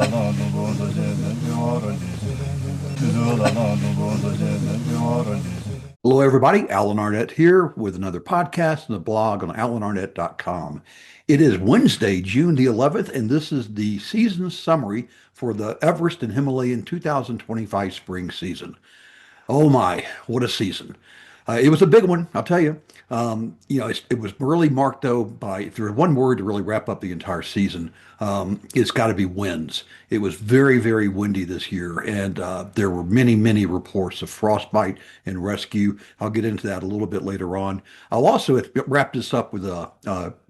Hello, everybody. Alan Arnett here with another podcast and a blog on alanarnett.com. It is Wednesday, June the 11th, and this is the season summary for the Everest and Himalayan 2025 spring season. Oh my, what a season. It was a big one, I'll tell you. It was really marked though by, if there's one word to really wrap up the entire season, it's got to be winds. It was very, very windy this year, and there were many, many reports of frostbite and rescue. I'll get into that a little bit later on. I'll also wrap this up with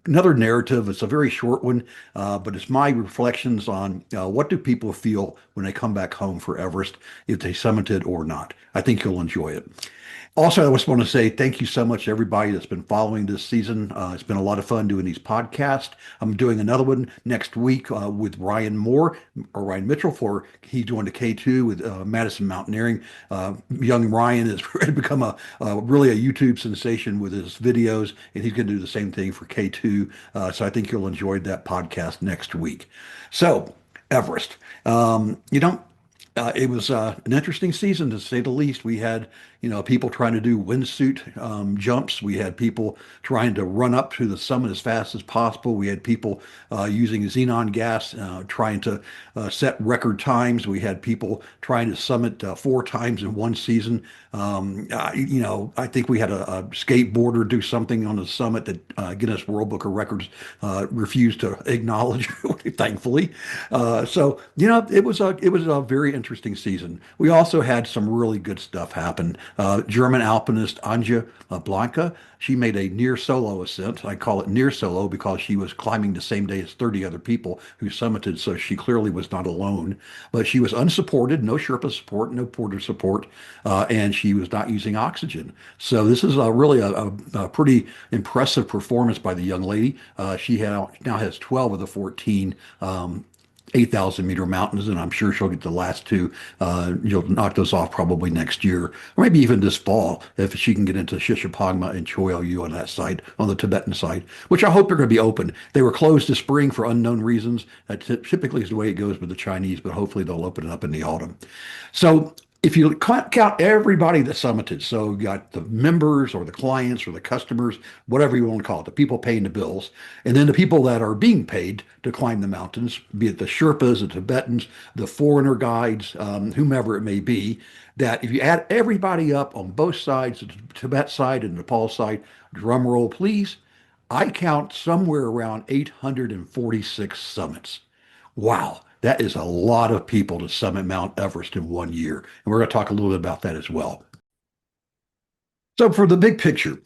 another narrative. It's a very short one, but it's my reflections on what do people feel when they come back home for Everest, if they summited or not. I think you'll enjoy it. Also, I just want to say thank you so much to everybody that's been following this season. It's been a lot of fun doing these podcasts. I'm doing another one next week with Ryan Moore or Ryan Mitchell for he's doing the K2 with Madison Mountaineering. Young Ryan has become really a YouTube sensation with his videos, and he's going to do the same thing for K2. So I think you'll enjoy that podcast next week. So Everest, it was an interesting season to say the least. We had, people trying to do windsuit jumps. We had people trying to run up to the summit as fast as possible. We had people using xenon gas, trying to set record times. We had people trying to summit 4 times in one season. I think we had a skateboarder do something on the summit that Guinness World Book of Records refused to acknowledge, thankfully. It was a very interesting season. We also had some really good stuff happen. German alpinist Anja Blanca, she made a near solo ascent. I call it near solo because she was climbing the same day as 30 other people who summited, so she clearly was not alone. But she was unsupported, no Sherpa support, no porter support, and she was not using oxygen. So this is really a pretty impressive performance by the young lady. Now has 12 of the 14 8,000-meter mountains, and I'm sure she'll get the last two. You'll knock those off probably next year, or maybe even this fall, if she can get into Shishapangma and Choyalyu on that side, on the Tibetan side, which I hope they're going to be open. They were closed this spring for unknown reasons. That typically is the way it goes with the Chinese, but hopefully they'll open it up in the autumn. So if you count everybody that summited, so you got the members or the clients or the customers, whatever you want to call it, the people paying the bills, and then the people that are being paid to climb the mountains, be it the Sherpas, the Tibetans, the foreigner guides, whomever it may be, that if you add everybody up on both sides, the Tibet side and Nepal side, drum roll please, I count somewhere around 846 summits. Wow, that is a lot of people to summit Mount Everest in one year. And we're going to talk a little bit about that as well. So for the big picture,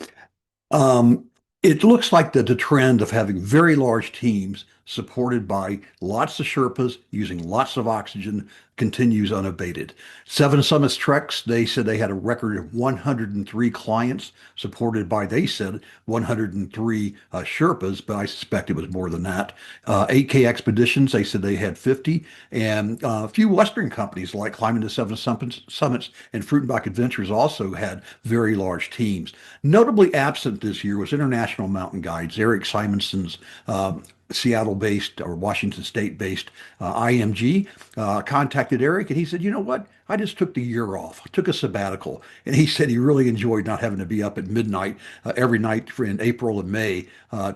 it looks like the trend of having very large teams supported by lots of Sherpas using lots of oxygen continues unabated. Seven Summits Treks, they said they had a record of 103 clients supported by, they said, 103 Sherpas, but I suspect it was more than that. 8K Expeditions, they said they had 50, and a few Western companies like Climbing the Seven Summits and Fruitenbach Adventures also had very large teams. Notably absent this year was International Mountain Guides, Eric Simonson's Seattle-based or Washington State-based IMG contacted Eric, and he said, "You know what? I just took the year off, took a sabbatical." And he said he really enjoyed not having to be up at midnight every night in April and May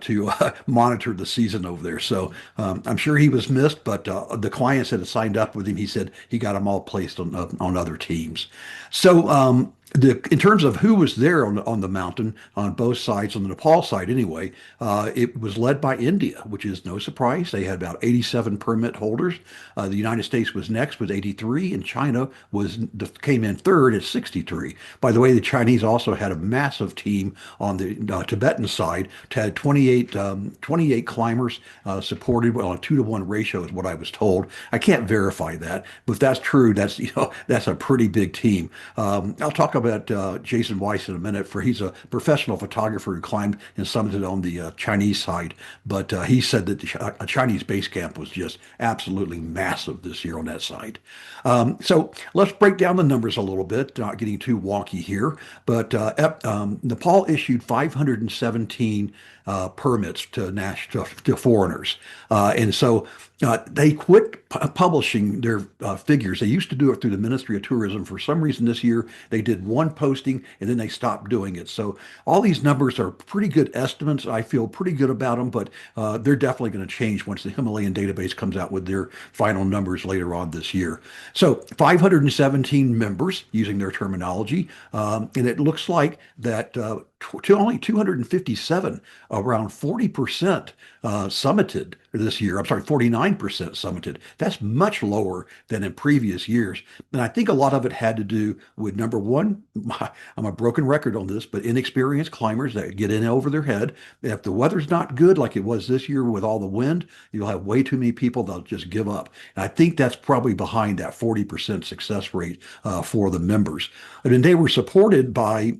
to monitor the season over there. So I'm sure he was missed, but the clients that had signed up with him, he said he got them all placed on other teams. So in terms of who was there on the mountain on both sides, on the Nepal side anyway, it was led by India, which is no surprise. They had about 87 permit holders. The United States was next with 83, and China came in third at 63. By the way, the Chinese also had a massive team on the Tibetan side. It had 28 climbers supported on a 2-to-1 ratio is what I was told. I can't verify that, but if that's true, that's a pretty big team. I'll talk about Jason Weiss in a minute, for he's a professional photographer who climbed and summited on the Chinese side, but he said that a Chinese base camp was just absolutely massive this year on that side. So let's break down the numbers a little bit, not getting too wonky here, but Nepal issued 517 permits to foreigners. And so They quit publishing their figures. They used to do it through the Ministry of Tourism. For some reason this year, they did one posting and then they stopped doing it. So all these numbers are pretty good estimates. I feel pretty good about them, but they're definitely going to change once the Himalayan database comes out with their final numbers later on this year. So 517 members using their terminology, and it looks like that to only 257, around 40% summited this year. I'm sorry, 49% summited. That's much lower than in previous years. And I think a lot of it had to do with number one, I'm a broken record on this, but inexperienced climbers that get in over their head. If the weather's not good, like it was this year with all the wind, you'll have way too many people that'll just give up. And I think that's probably behind that 40% success rate for the members. And then they were supported by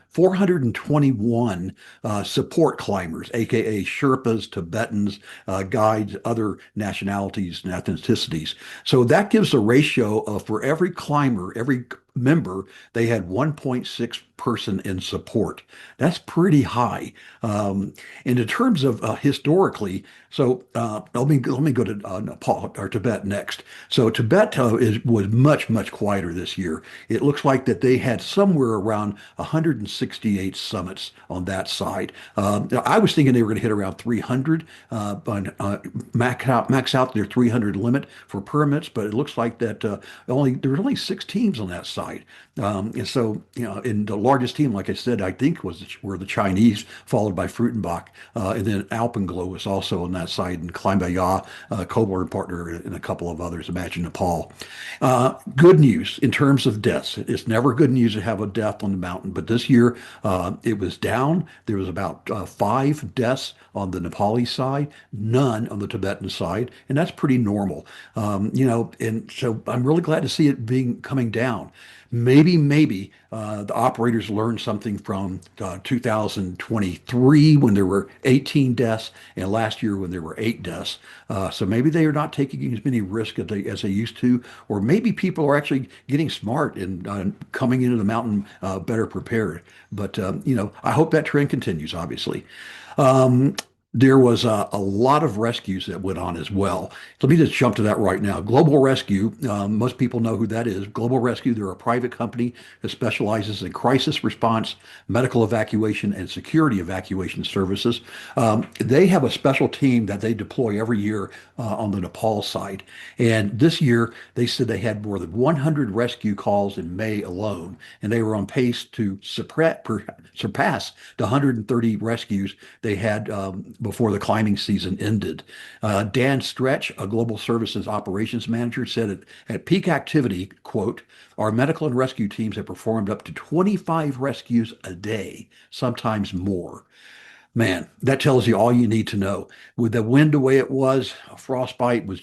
421 support climbers, aka Sherpas, Tibetans, guides, other nationalities and ethnicities. So that gives a ratio of for every climber, every member, they had 1.6 person in support. That's pretty high. And in terms of historically, so let me go to Nepal or Tibet next. So Tibet was much quieter this year. It looks like that they had somewhere around 168 summits on that side. I was thinking they were going to hit around 300, but max out their 300 limit for permits. But it looks like that there were only 6 teams on that side. And so, in the largest team, like I said, I think were the Chinese, followed by Fruitenbach, and then Alpenglow was also on that side, and Climbaya, Coburn partner, and a couple of others. Imagine Nepal. Good news in terms of deaths. It's never good news to have a death on the mountain, but this year it was down. There was about 5 deaths on the Nepali side, none on the Tibetan side, and that's pretty normal. And so I'm really glad to see it coming down. Maybe the operators learned something from 2023 when there were 18 deaths and last year when there were 8 deaths. So maybe they are not taking as many risks as they used to, or maybe people are actually getting smart and coming into the mountain better prepared. But I hope that trend continues, obviously. There was a lot of rescues that went on as well. Let me just jump to that right now. Global Rescue, most people know who that is. Global Rescue, they're a private company that specializes in crisis response, medical evacuation, and security evacuation services. They have a special team that they deploy every year on the Nepal side. And this year, they said they had more than 100 rescue calls in May alone, and they were on pace to surpass the 130 rescues they had before the climbing season ended. Dan Stretch, a global services operations manager, said at peak activity, quote, our medical and rescue teams have performed up to 25 rescues a day, sometimes more. Man, that tells you all you need to know. With the wind the way it was, frostbite was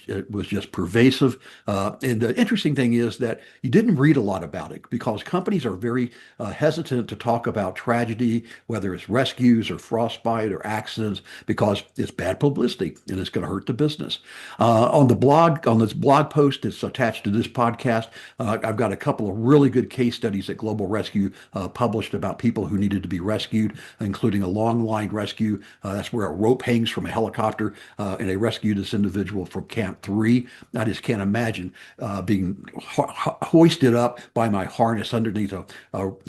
just pervasive. And the interesting thing is that you didn't read a lot about it because companies are very hesitant to talk about tragedy, whether it's rescues or frostbite or accidents, because it's bad publicity and it's going to hurt the business. On this blog post that's attached to this podcast, I've got a couple of really good case studies that Global Rescue published about people who needed to be rescued, including a long line rescue. That's where a rope hangs from a helicopter, and they rescued this individual from Camp 3. I just can't imagine being hoisted up by my harness underneath a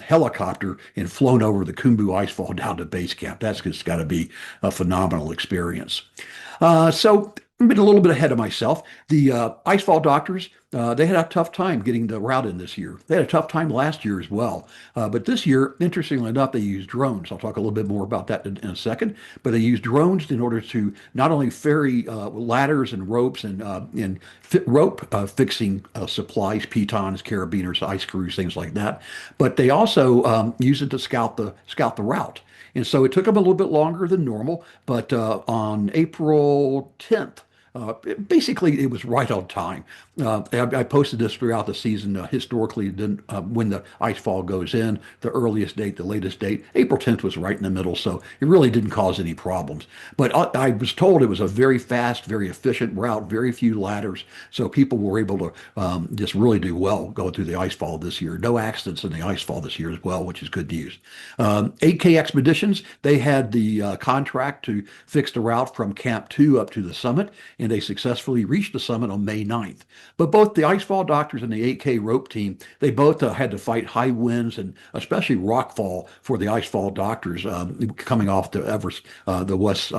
helicopter and flown over the Khumbu Icefall down to base camp. That's just got to be a phenomenal experience. So I've been a little bit ahead of myself. The Icefall doctors, they had a tough time getting the route in this year. They had a tough time last year as well. But this year, interestingly enough, they used drones. I'll talk a little bit more about that in a second. But they used drones in order to not only ferry ladders and ropes and rope fixing supplies, pitons, carabiners, ice screws, things like that, but they also used it to scout the route. And so it took them a little bit longer than normal, but on April 10th, basically, it was right on time. I posted this throughout the season. Historically, when the ice fall goes in, the earliest date, the latest date, April 10th was right in the middle, so it really didn't cause any problems. But I was told it was a very fast, very efficient route, very few ladders, so people were able to just really do well going through the ice fall this year. No accidents in the ice fall this year as well, which is good news. 8K Expeditions, they had the contract to fix the route from Camp 2 up to the summit, and they successfully reached the summit on May 9th. But both the Icefall Doctors and the 8K rope team, they both had to fight high winds and especially rockfall for the Icefall Doctors coming off the Everest, the west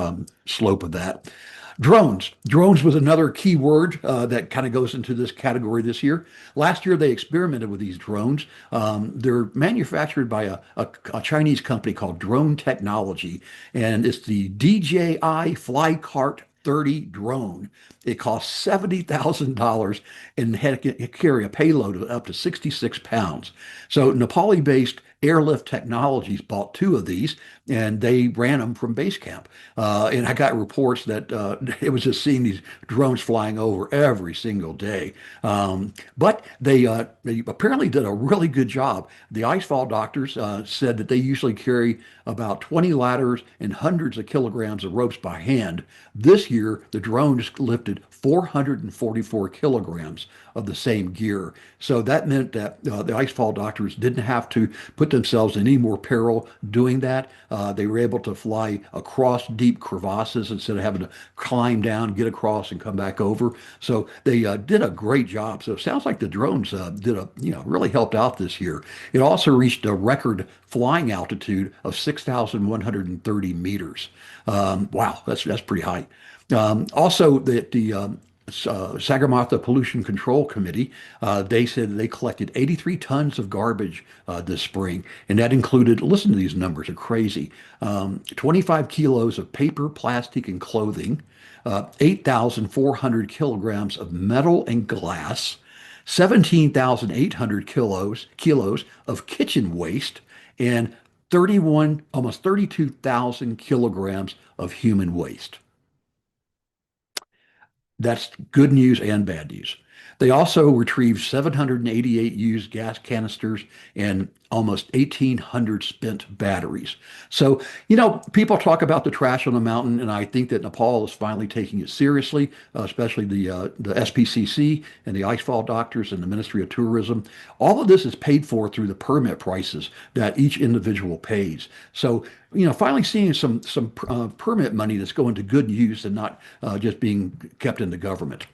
slope of that. Drones. Drones was another key word that kind of goes into this category this year. Last year, they experimented with these drones. They're manufactured by a Chinese company called Drone Technology, and it's the DJI Flycart 30 drone. It costs $70,000 and can carry a payload of up to 66 pounds. So Nepali-based Airlift Technologies bought two of these, and they ran them from base camp. And I got reports that it was just seeing these drones flying over every single day. But they apparently did a really good job. The Icefall Doctors said that they usually carry about 20 ladders and hundreds of kilograms of ropes by hand. This year, the drones lifted 444 kilograms of the same gear. So that meant that the Icefall Doctors didn't have to put themselves in any more peril doing that. They were able to fly across deep crevasses instead of having to climb down, get across, and come back over. So they did a great job. So it sounds like the drones really helped out this year. It also reached a record flying altitude of 6,130 meters. Wow, that's pretty high. Also, the Sagarmatha Pollution Control Committee, they said they collected 83 tons of garbage this spring, and that included, listen to these numbers, are crazy, 25 kilos of paper, plastic, and clothing, 8,400 kilograms of metal and glass, 17,800 kilos of kitchen waste, and almost 32,000 kilograms of human waste. That's good news and bad news. They also retrieved 788 used gas canisters and almost 1,800 spent batteries. So, people talk about the trash on the mountain, and I think that Nepal is finally taking it seriously, especially the SPCC and the Icefall Doctors and the Ministry of Tourism. All of this is paid for through the permit prices that each individual pays. So, finally seeing some permit money that's going to good use and not just being kept in the government.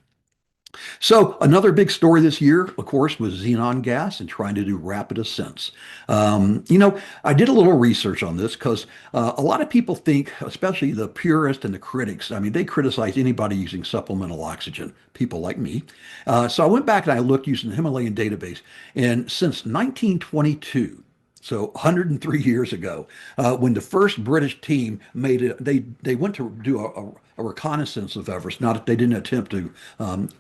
So another big story this year, of course, was xenon gas and trying to do rapid ascents. I did a little research on this because a lot of people think, especially the purists and the critics, I mean, they criticize anybody using supplemental oxygen, people like me. So I went back and I looked using the Himalayan database, and since 1922, so 103 years ago, when the first British team made it, they went to do a reconnaissance of Everest. Not that they didn't attempt to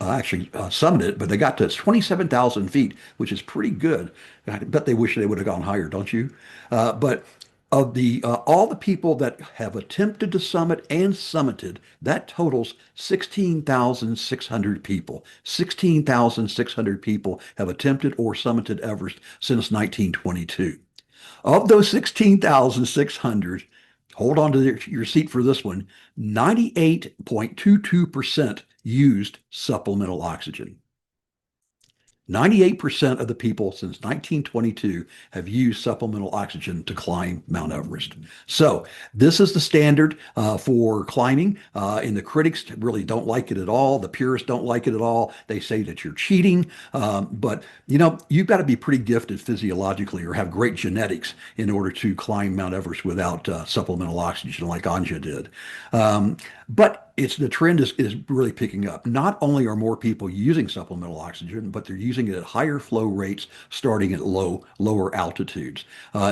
actually summit it, but they got to 27,000 feet, which is pretty good. I bet they wish they would have gone higher, don't you? But of the all the people that have attempted to summit and summited, that totals 16,600 people. 16,600 people have attempted or summited Everest since 1922. Of those 16,600, hold on to your seat for this one, 98.22% used supplemental oxygen. 98% of the people since 1922 have used supplemental oxygen to climb Mount Everest. So this is the standard for climbing, and the critics really don't like it at all. The purists don't like it at all. They say that you're cheating, but you've got to be pretty gifted physiologically or have great genetics in order to climb Mount Everest without supplemental oxygen like Anja did. But the trend is really picking up. Not only are more people using supplemental oxygen, but they're using it at higher flow rates starting at lower altitudes.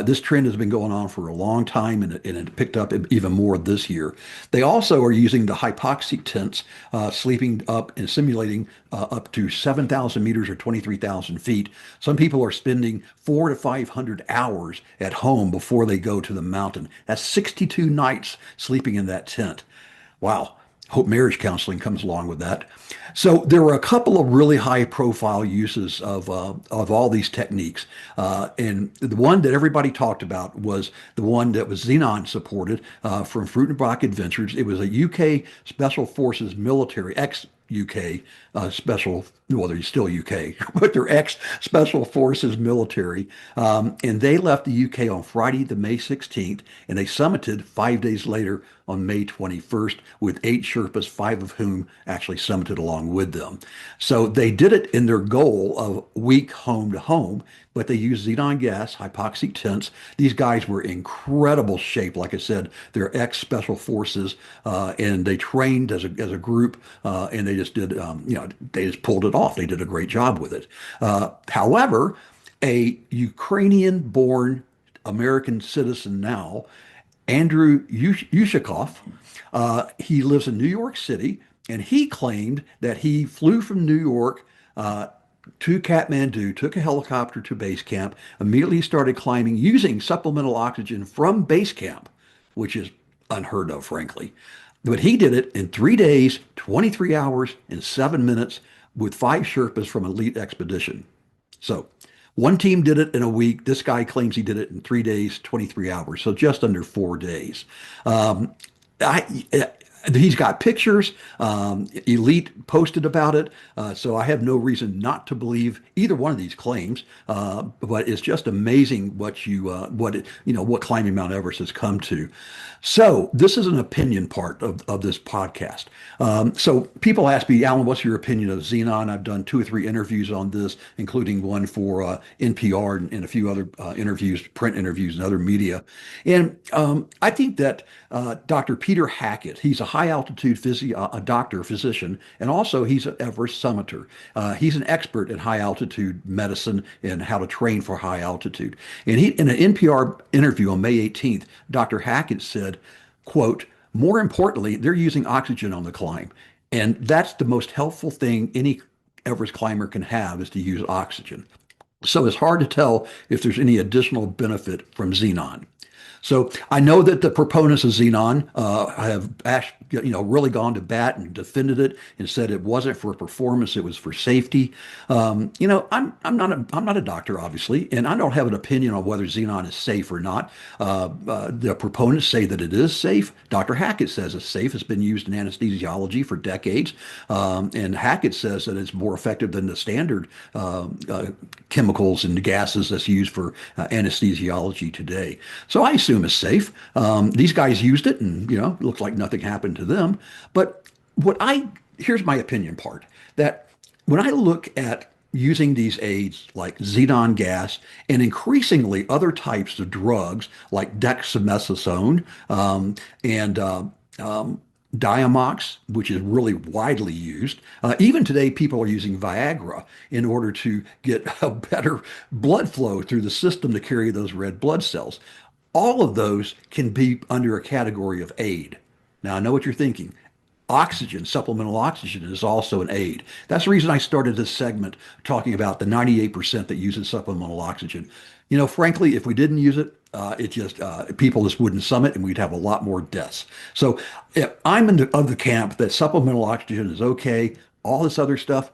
This trend has been going on for a long time, and it picked up even more this year. They also are using the hypoxic tents, sleeping up and simulating up to 7,000 meters or 23,000 feet. Some people are spending 400 to 500 hours at home before they go to the mountain. That's 62 nights sleeping in that tent. Wow. Hope marriage counseling comes along with that. So there were a couple of really high profile uses of all these techniques. And the one that everybody talked about was the one that was xenon supported from Fruitenbach Adventures. It was a UK Special Forces military, UK special, well, they're still UK, but they're ex-special forces military. And they left the UK on Friday, the May 16th, and they summited 5 days later on May 21st with 8 Sherpas, 5 of whom actually summited along with them. So they did it in their goal of weak home to home, but they used xenon gas, hypoxic tents. These guys were in incredible shape. Like I said, they're ex-special forces, and they trained as a group, and they just did, they just pulled it off. They did a great job with it. However, a Ukrainian-born American citizen now, Andrew Yushakov, he lives in New York City, and he claimed that he flew from New York to Kathmandu, took a helicopter to base camp, immediately started climbing using supplemental oxygen from base camp, which is unheard of, frankly. But he did it in 3 days, 23 hours, and 7 minutes with 5 Sherpas from Elite Expedition. So one team did it in a week. This guy claims he did it in 3 days, 23 hours, so just under 4 days. I, he's got pictures. Elite posted about it, so I have no reason not to believe either one of these claims. But it's just amazing what climbing Mount Everest has come to. So this is an opinion part of this podcast. So people ask me, Alan, what's your opinion of xenon? I've done 2 or 3 interviews on this, including one for NPR and a few other interviews, print interviews, and other media. And I think that Dr. Peter Hackett, he's a high altitude a doctor, physician, and also he's an Everest summiter. He's an expert in high altitude medicine and how to train for high altitude. And he, in an NPR interview on May 18th, Dr. Hackett said, quote, more importantly, they're using oxygen on the climb. And that's the most helpful thing any Everest climber can have, is to use oxygen. So it's hard to tell if there's any additional benefit from xenon. So I know that the proponents of xenon have really gone to bat and defended it and said it wasn't for performance, it was for safety. I'm not a doctor, obviously, and I don't have an opinion on whether xenon is safe or not. The proponents say that it is safe. Dr. Hackett says it's safe. It's been used in anesthesiology for decades, and Hackett says that it's more effective than the standard chemicals and gases that's used for anesthesiology today. So I assume it's safe. These guys used it, and it looks like nothing happened to them. But here's my opinion part, that when I look at using these aids like xenon gas and increasingly other types of drugs like dexamethasone and Diamox, which is really widely used. Even today, people are using Viagra in order to get a better blood flow through the system to carry those red blood cells. All of those can be under a category of aid. Now, I know what you're thinking. Oxygen, supplemental oxygen, is also an aid. That's the reason I started this segment talking about the 98% that uses supplemental oxygen. Frankly, if we didn't use it, people just wouldn't summit, and we'd have a lot more deaths. So I'm of the camp that supplemental oxygen is okay. All this other stuff,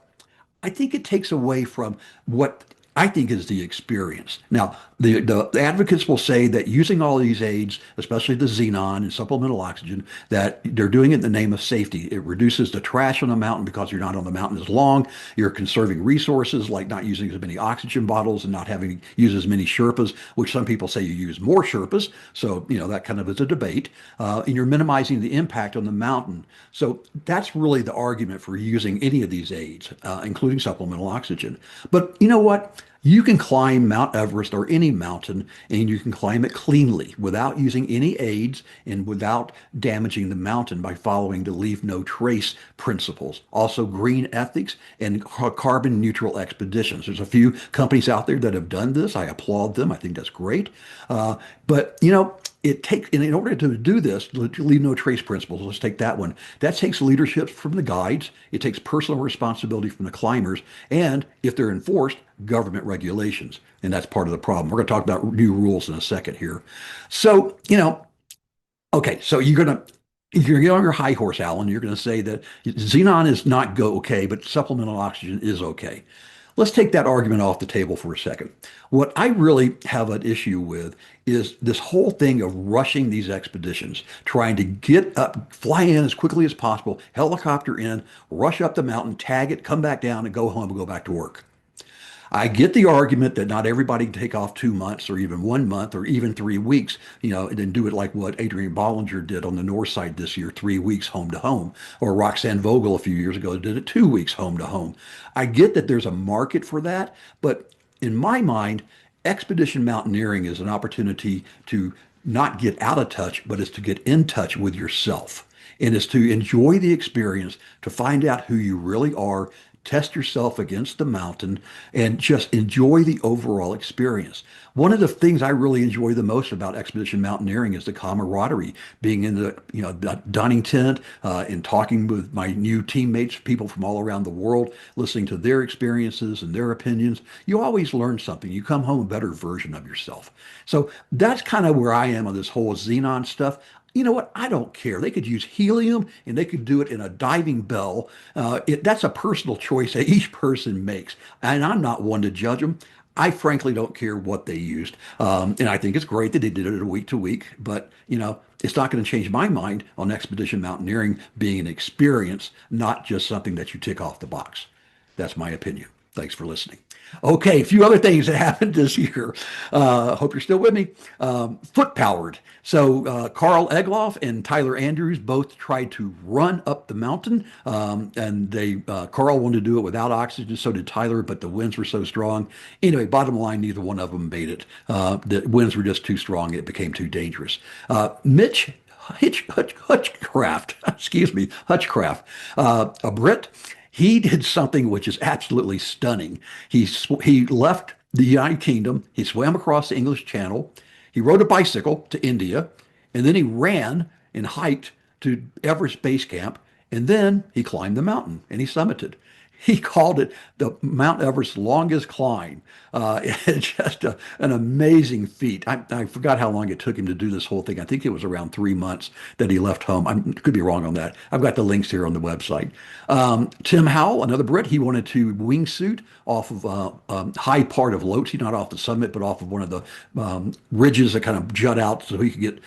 I think it takes away from what I think is the experience. Now, the advocates will say that using all these aids, especially the xenon and supplemental oxygen, that they're doing it in the name of safety. It reduces the trash on the mountain because you're not on the mountain as long. You're conserving resources, like not using as many oxygen bottles and not having to use as many Sherpas, which some people say you use more Sherpas. So, that kind of is a debate. And you're minimizing the impact on the mountain. So that's really the argument for using any of these aids, including supplemental oxygen. But you know what? You can climb Mount Everest or any mountain, and you can climb it cleanly without using any aids and without damaging the mountain by following the leave no trace principles. Also, green ethics and carbon neutral expeditions. There's a few companies out there that have done this. I applaud them. I think that's great. But in order to do this, leave no trace principles, let's take that one. That takes leadership from the guides. It takes personal responsibility from the climbers. And if they're enforced, government regulations. And that's part of the problem. We're going to talk about new rules in a second here. So, okay, so you're going to get on your high horse, Alan. You're going to say that xenon is not okay, but supplemental oxygen is okay. Let's take that argument off the table for a second. What I really have an issue with is this whole thing of rushing these expeditions, trying to get up, fly in as quickly as possible, helicopter in, rush up the mountain, tag it, come back down, and go home and go back to work. I get the argument that not everybody can take off 2 months or even 1 month or even 3 weeks, and then do it like what Adrian Bollinger did on the north side this year, 3 weeks home to home, or Roxanne Vogel a few years ago did it 2 weeks home to home. I get that there's a market for that, but in my mind, expedition mountaineering is an opportunity to not get out of touch, but is to get in touch with yourself. And is to enjoy the experience, to find out who you really are, test yourself against the mountain, and just enjoy the overall experience. One of the things I really enjoy the most about expedition mountaineering is the camaraderie, being in the dining tent and talking with my new teammates, people from all around the world, listening to their experiences and their opinions. You always learn something. You come home a better version of yourself. So that's kind of where I am on this whole xenon stuff. You know what? I don't care. They could use helium and they could do it in a diving bell. That's a personal choice that each person makes. And I'm not one to judge them. I frankly don't care what they used. And I think it's great that they did it week to week, but it's not going to change my mind on expedition mountaineering being an experience, not just something that you tick off the box. That's my opinion. Thanks for listening. Okay, a few other things that happened this year. Hope you're still with me. Foot powered. So Carl Egloff and Tyler Andrews both tried to run up the mountain, and Carl wanted to do it without oxygen. So did Tyler, but the winds were so strong. Anyway, bottom line, neither one of them made it. The winds were just too strong. It became too dangerous. Mitch Hutchcraft, excuse me, Hutchcraft, a Brit. He did something which is absolutely stunning. He left the United Kingdom. He swam across the English Channel. He rode a bicycle to India, and then he ran and hiked to Everest Base Camp, and then he climbed the mountain and he summited. He called it the Mount Everest's longest climb. It's just an amazing feat. I forgot how long it took him to do this whole thing. I think it was around 3 months that he left home. I could be wrong on that. I've got the links here on the website. Tim Howell, another Brit, he wanted to wingsuit off of high part of Lhotse, not off the summit, but off of one of the ridges that kind of jut out so he could get,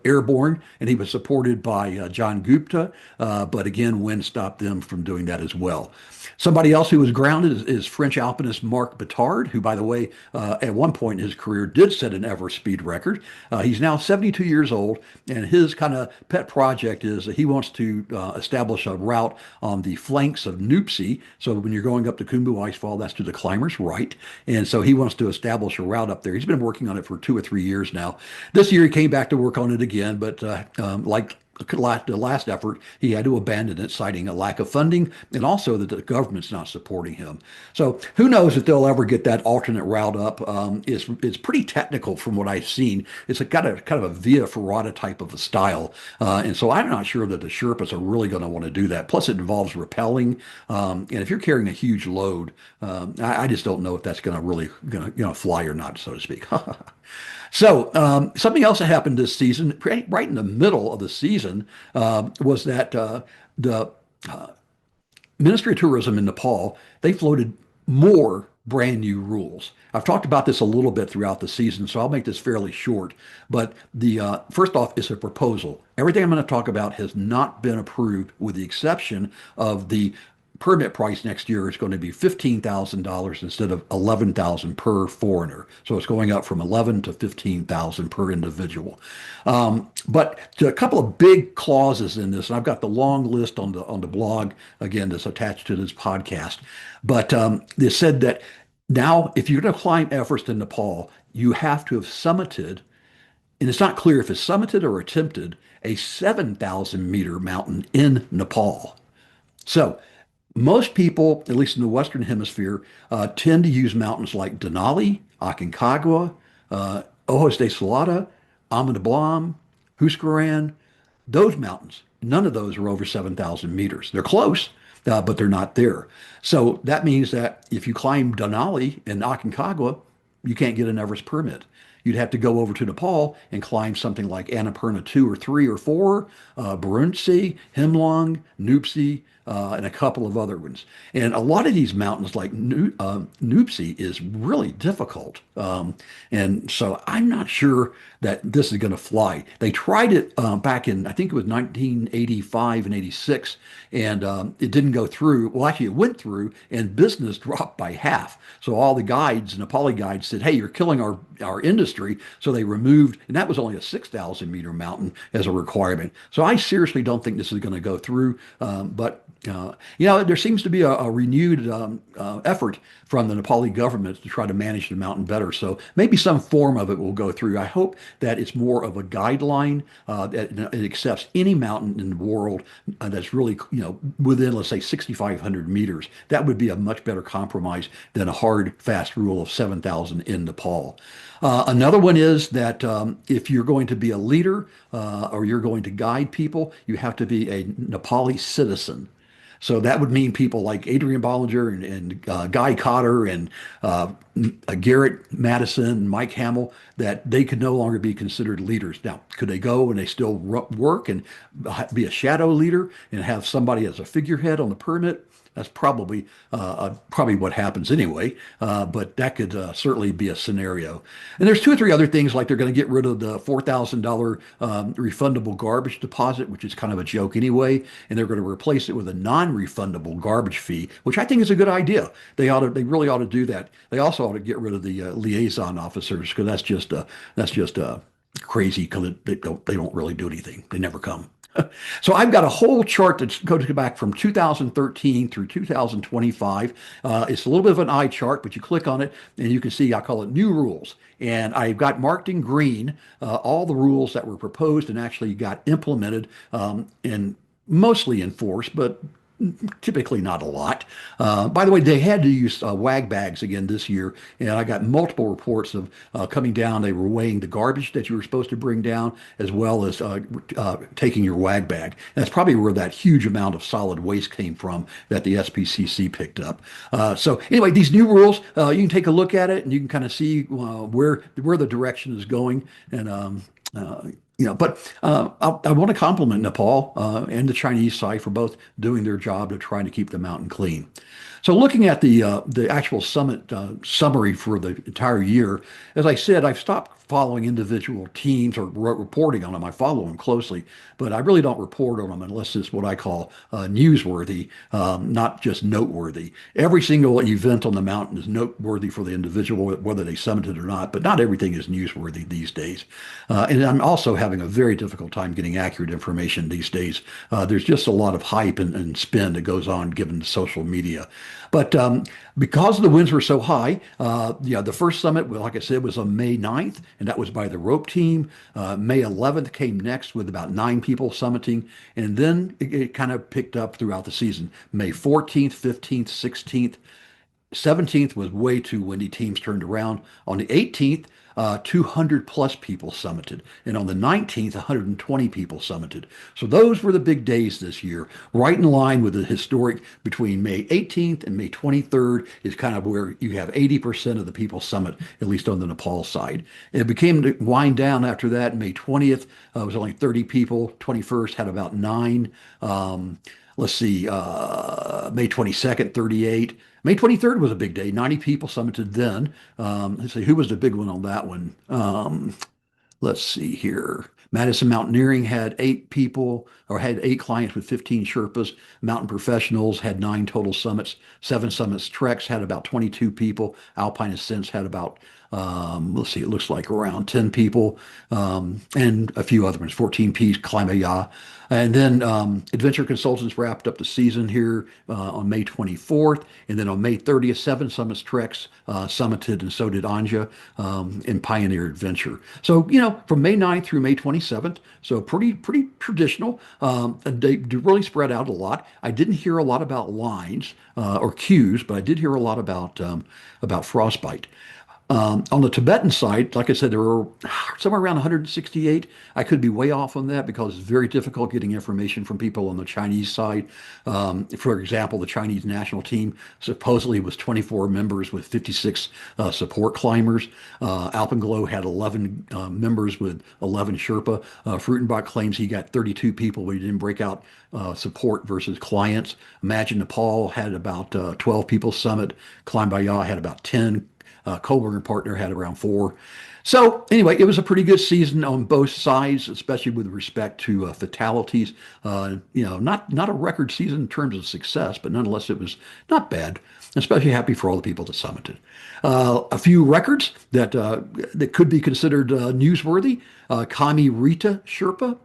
airborne. And he was supported by John Gupta, but again, wind stopped them from doing that as well. Somebody else who was grounded is French alpinist Marc Bitard, who, by the way, at one point in his career did set an Everest speed record. He's now 72 years old, and his kind of pet project is that he wants to establish a route on the flanks of Nuptse. So when you're going up to Khumbu Icefall, that's to the climber's right. And so he wants to establish a route up there. He's been working on it for 2 or 3 years now. This year he came back to work on it again, but like the last effort, he had to abandon it, citing a lack of funding and also that the government's not supporting him. So who knows if they'll ever get that alternate route up. It's pretty technical from what I've seen. It's got a kind of a Via Ferrata type of a style. And so I'm not sure that the Sherpas are really going to want to do that. Plus it involves rappelling. And if you're carrying a huge load, I just don't know if that's going to really fly or not, so to speak. So something else that happened this season, right in the middle of the season, was that the Ministry of Tourism in Nepal, they floated more brand new rules. I've talked about this a little bit throughout the season, so I'll make this fairly short. But the first off is a proposal. Everything I'm going to talk about has not been approved, with the exception of the permit price next year is going to be $15,000 instead of $11,000 per foreigner. So it's going up from 11 to 15,000 per individual. But a couple of big clauses in this, and I've got the long list on the blog again that's attached to this podcast. But they said that now, if you're going to climb Everest in Nepal, you have to have summited, and it's not clear if it's summited or attempted, a 7,000 meter mountain in Nepal. So most people, at least in the Western Hemisphere, tend to use mountains like Denali, Aconcagua, Ojos de Salada, Amantablam, Huascarán, those mountains. None of those are over 7,000 meters. They're close, but they're not there. So that means that if you climb Denali and Aconcagua, you can't get an Everest permit. you'd have to go over to Nepal and climb something like Annapurna 2 or 3 or 4, Barunsi, Himlong, Nuptse, and a couple of other ones. And a lot of these mountains, like Nuptse, is really difficult. And so I'm not sure that this is going to fly. They tried it back in, I think it was 1985 and 86, and it didn't go through. Well, actually, it went through, and business dropped by half. So all the guides, Nepali guides, said, "Hey, you're killing our industry." So they removed, and that was only a 6,000-meter mountain as a requirement. So I seriously don't think this is going to go through. But there seems to be a renewed effort from the Nepali government to try to manage the mountain better. So maybe some form of it will go through. I hope that it's more of a guideline that it accepts any mountain in the world that's really, within, let's say, 6,500 meters. That would be a much better compromise than a hard, fast rule of 7,000 in Nepal. Another one is that if you're going to be a leader or you're going to guide people, you have to be a Nepali citizen. So that would mean people like Adrian Bollinger and Guy Cotter and Garrett Madison and Mike Hamill, that they could no longer be considered leaders. Now, could they go and they still work and be a shadow leader and have somebody as a figurehead on the permit? That's probably what happens anyway, but that could certainly be a scenario. And there's two or three other things, like they're going to get rid of the $4,000 refundable garbage deposit, which is kind of a joke anyway, and they're going to replace it with a non-refundable garbage fee, which I think is a good idea. They really ought to do that. They also ought to get rid of the liaison officers, because that's just crazy, because they don't really do anything. They never come. So I've got a whole chart that goes back from 2013 through 2025. It's a little bit of an eye chart, but you click on it and you can see, I call it new rules. And I've got marked in green all the rules that were proposed and actually got implemented and mostly enforced, but typically not a lot. By the way, they had to use WAG bags again this year, and I got multiple reports of coming down. They were weighing the garbage that you were supposed to bring down, as well as taking your WAG bag. And that's probably where that huge amount of solid waste came from that the SPCC picked up. So anyway, these new rules, you can take a look at it, and you can kind of see where the direction is going. And but I want to compliment Nepal and the Chinese side for both doing their job of trying to keep the mountain clean. So looking at the actual summit summary for the entire year, as I said, I've stopped following individual teams or reporting on them. I follow them closely, but I really don't report on them unless it's what I call newsworthy, not just noteworthy. Every single event on the mountain is noteworthy for the individual, whether they summited or not, but not everything is newsworthy these days. And I'm also having a very difficult time getting accurate information these days. There's just a lot of hype and spin that goes on given social media. But because the winds were so high, the first summit, like I said, was on May 9th, and that was by the rope team. May 11th came next with about 9 people summiting, and then it kind of picked up throughout the season. May 14th, 15th, 16th, 17th was way too windy. Teams turned around. On the 18th, 200 plus people summited. And on the 19th, 120 people summited. So those were the big days this year, right in line with the historic. Between May 18th and May 23rd is kind of where you have 80% of the people summit, at least on the Nepal side. It became to wind down after that. May 20th was only 30 people. 21st had about 9. Let's see, May 22nd, 38. May 23rd was a big day. 90 people summited then. Let's see, who was the big one on that one? Let's see here. Madison Mountaineering had 8 people, or had 8 clients with 15 Sherpas. Mountain Professionals had 9 total summits. 7 Summits Treks had about 22 people. Alpine Ascents had about, let's see, it looks like around 10 people, and a few other ones, 14 Ps, Climbaya. And then Adventure Consultants wrapped up the season here on May 24th. And then on May 30th, 7 Summits Treks summited, and so did Anja in Pioneer Adventure. So, from May 9th through May 27th, so pretty traditional. They really spread out a lot. I didn't hear a lot about lines or cues, but I did hear a lot about frostbite. On the Tibetan side, like I said, there were somewhere around 168. I could be way off on that because it's very difficult getting information from people on the Chinese side. For example, the Chinese national team supposedly was 24 members with 56 support climbers. Alpenglow had 11 members with 11 Sherpa. Frutenbach claims he got 32 people, but he didn't break out support versus clients. Imagine Nepal had about 12 people summit. Climb by Ya had about 10. Kohlberg and partner had around 4. So anyway, it was a pretty good season on both sides, especially with respect to fatalities. Not a record season in terms of success, but nonetheless, it was not bad. Especially happy for all the people that summited. A few records that could be considered newsworthy. Kami Rita Sherpa,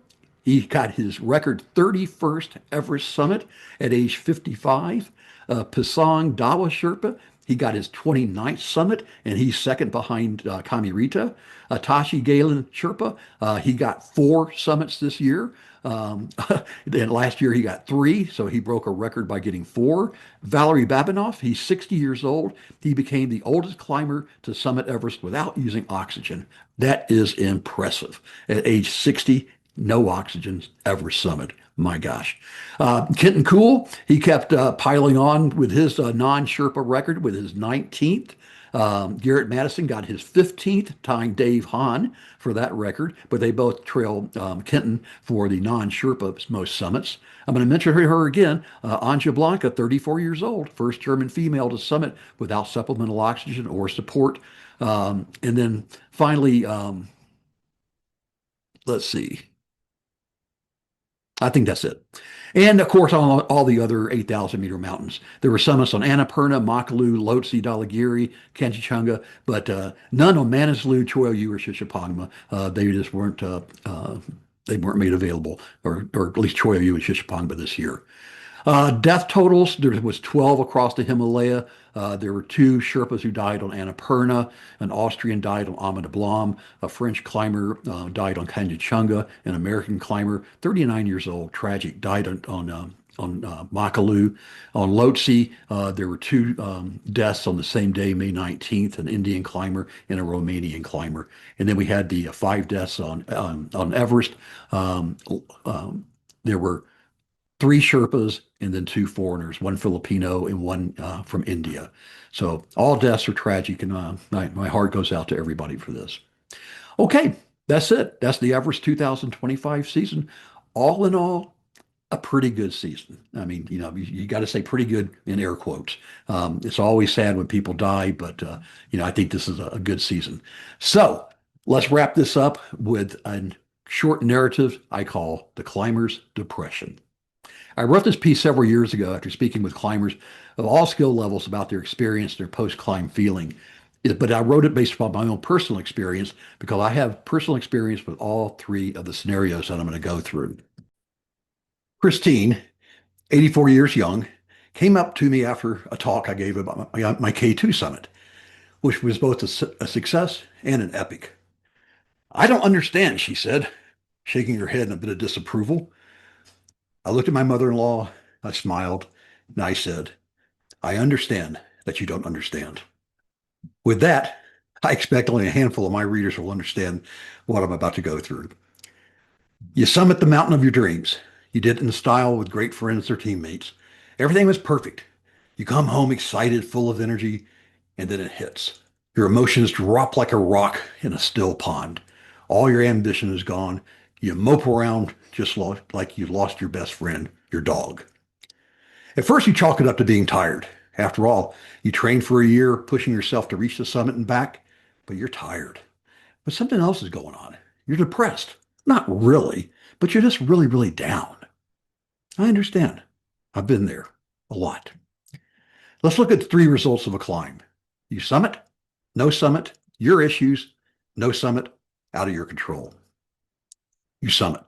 he got his record 31st Everest summit at age 55. Pisang Dawa Sherpa, he got his 29th summit, and he's second behind Kami Rita. Tashi Galen Sherpa, he got 4 summits this year. Then last year he got 3, so he broke a record by getting 4. Valery Babinov, he's 60 years old. He became the oldest climber to summit Everest without using oxygen. That is impressive. At age 60, no oxygen, Everest summit. My gosh. Kenton Cool, he kept piling on with his non-Sherpa record with his 19th. Garrett Madison got his 15th, tying Dave Hahn for that record, but they both trail Kenton for the non-Sherpa most summits. I'm going to mention her again, Anja Blanca, 34 years old, first German female to summit without supplemental oxygen or support. And then finally, let's see. I think that's it. And of course, on all the other 8,000 meter mountains, there were summits on Annapurna, Makalu, Lhotse, Dhaulagiri, Kanchenjunga, but none on Manaslu, Choyu, or Shishapangma. They just weren't. They weren't made available, or at least Choyu and Shishapangma this year. Death totals, there was 12 across the Himalaya. There were 2 Sherpas who died on Annapurna. An Austrian died on Ama Dablam. A French climber died on Kanchenjunga. An American climber, 39 years old, tragic, died on Makalu. On Lhotse, there were 2 deaths on the same day, May 19th, an Indian climber and a Romanian climber. And then we had the 5 deaths on Everest. There were 3 Sherpas and then 2 foreigners, 1 Filipino and 1 from India. So all deaths are tragic, and my heart goes out to everybody for this. Okay, that's it. That's the Everest 2025 season. All in all, a pretty good season. I mean, you got to say pretty good in air quotes. It's always sad when people die, but I think this is a good season. So let's wrap this up with a short narrative I call The Climber's Depression. I wrote this piece several years ago after speaking with climbers of all skill levels about their experience, their post-climb feeling. But I wrote it based upon my own personal experience because I have personal experience with all 3 of the scenarios that I'm going to go through. Christine, 84 years young, came up to me after a talk I gave about my K2 summit, which was both a success and an epic. I don't understand, she said, shaking her head in a bit of disapproval. I looked at my mother-in-law, I smiled, and I said, I understand that you don't understand. With that, I expect only a handful of my readers will understand what I'm about to go through. You summit the mountain of your dreams. You did it in style with great friends or teammates. Everything was perfect. You come home excited, full of energy, and then it hits. Your emotions drop like a rock in a still pond. All your ambition is gone. You mope around just like you lost your best friend, your dog. At first, you chalk it up to being tired. After all, you trained for a year, pushing yourself to reach the summit and back, but you're tired. But something else is going on. You're depressed. Not really, but you're just really, really down. I understand. I've been there a lot. Let's look at the 3 results of a climb. You summit, no summit, your issues, no summit, out of your control. You summit.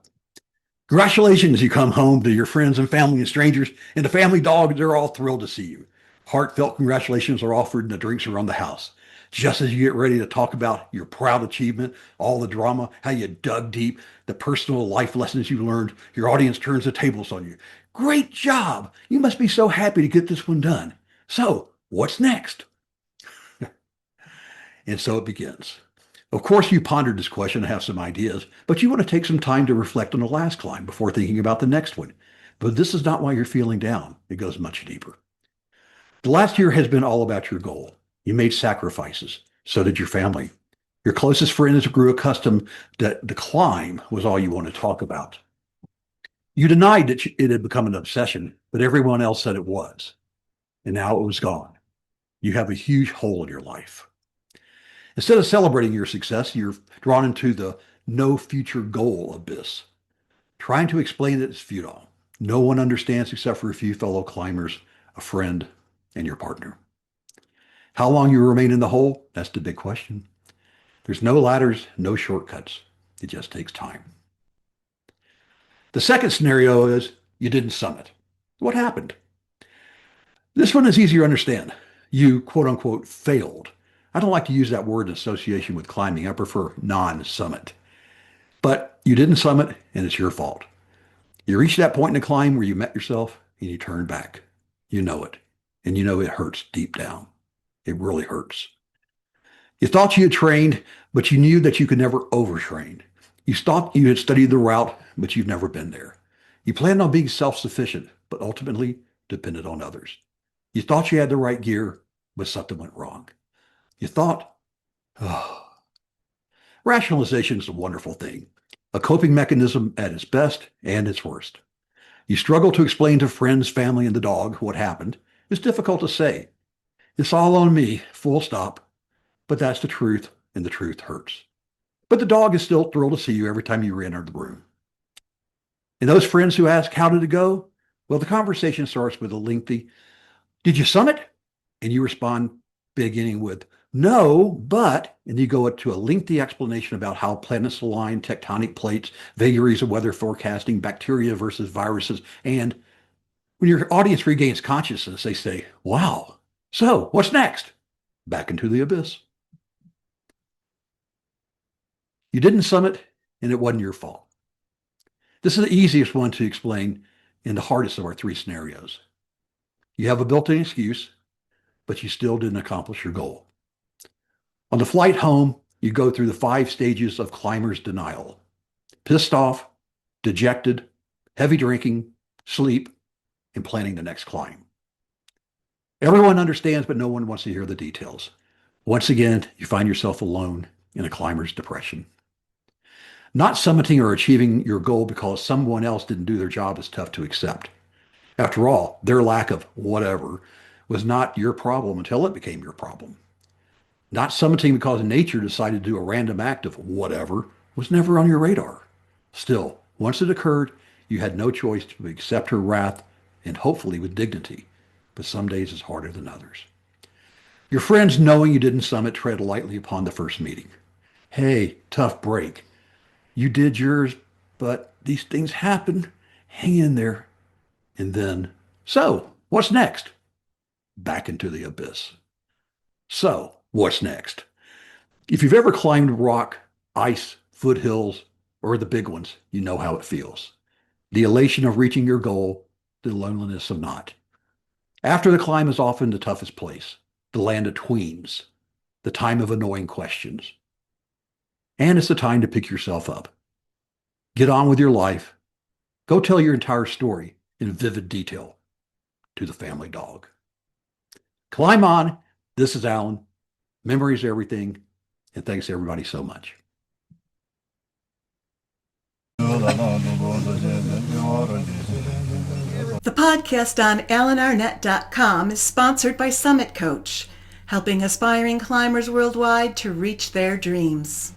Congratulations, you come home to your friends and family and strangers, and the family dog, they're all thrilled to see you. Heartfelt congratulations are offered and the drinks are on the house. Just as you get ready to talk about your proud achievement, all the drama, how you dug deep, the personal life lessons you learned, your audience turns the tables on you. Great job. You must be so happy to get this one done. So what's next? And so it begins. Of course, you pondered this question and have some ideas, but you want to take some time to reflect on the last climb before thinking about the next one. But this is not why you're feeling down. It goes much deeper. The last year has been all about your goal. You made sacrifices. So did your family. Your closest friends grew accustomed that the climb was all you wanted to talk about. You denied that it had become an obsession, but everyone else said it was. And now it was gone. You have a huge hole in your life. Instead of celebrating your success, you're drawn into the no future goal abyss. Trying to explain it is futile. No one understands except for a few fellow climbers, a friend, and your partner. How long you remain in the hole? That's the big question. There's no ladders, no shortcuts. It just takes time. The second scenario is you didn't summit. What happened? This one is easier to understand. You, quote unquote, failed. I don't like to use that word in association with climbing. I prefer non-summit. But you didn't summit, and it's your fault. You reached that point in the climb where you met yourself, and you turned back. You know it, and you know it hurts deep down. It really hurts. You thought you had trained, but you knew that you could never overtrain. You thought you had studied the route, but you've never been there. You planned on being self-sufficient, but ultimately depended on others. You thought you had the right gear, but something went wrong. You thought, oh. Rationalization is a wonderful thing, a coping mechanism at its best and its worst. You struggle to explain to friends, family, and the dog what happened. It's difficult to say. It's all on me, full stop. But that's the truth, and the truth hurts. But the dog is still thrilled to see you every time you re-enter the room. And those friends who ask, how did it go? Well, the conversation starts with a lengthy, did you summit? And you respond beginning with, no, but, and you go to a lengthy explanation about how planets align, tectonic plates, vagaries of weather forecasting, bacteria versus viruses. And when your audience regains consciousness, they say, wow, so what's next? Back into the abyss. You didn't summit, and it wasn't your fault. This is the easiest one to explain and the hardest of our three scenarios. You have a built-in excuse, but you still didn't accomplish your goal. On the flight home, you go through the 5 stages of climber's denial. Pissed off, dejected, heavy drinking, sleep, and planning the next climb. Everyone understands, but no one wants to hear the details. Once again, you find yourself alone in a climber's depression. Not summiting or achieving your goal because someone else didn't do their job is tough to accept. After all, their lack of whatever was not your problem until it became your problem. Not summiting because nature decided to do a random act of whatever was never on your radar. Still, once it occurred, you had no choice to accept her wrath and hopefully with dignity, but some days is harder than others. Your friends, knowing you didn't summit, tread lightly upon the first meeting. Hey, tough break. You did yours, but these things happen. Hang in there. And then, so, what's next? Back into the abyss. So, what's next? If you've ever climbed rock, ice, foothills, or the big ones, you know how it feels. The elation of reaching your goal, the loneliness of not. After the climb is often the toughest place, the land of tweens, the time of annoying questions. And it's the time to pick yourself up. Get on with your life. Go tell your entire story in vivid detail to the family dog. Climb on. This is Alan. Memories are everything. And thanks everybody so much. The podcast on AlanArnett.com is sponsored by Summit Coach, helping aspiring climbers worldwide to reach their dreams.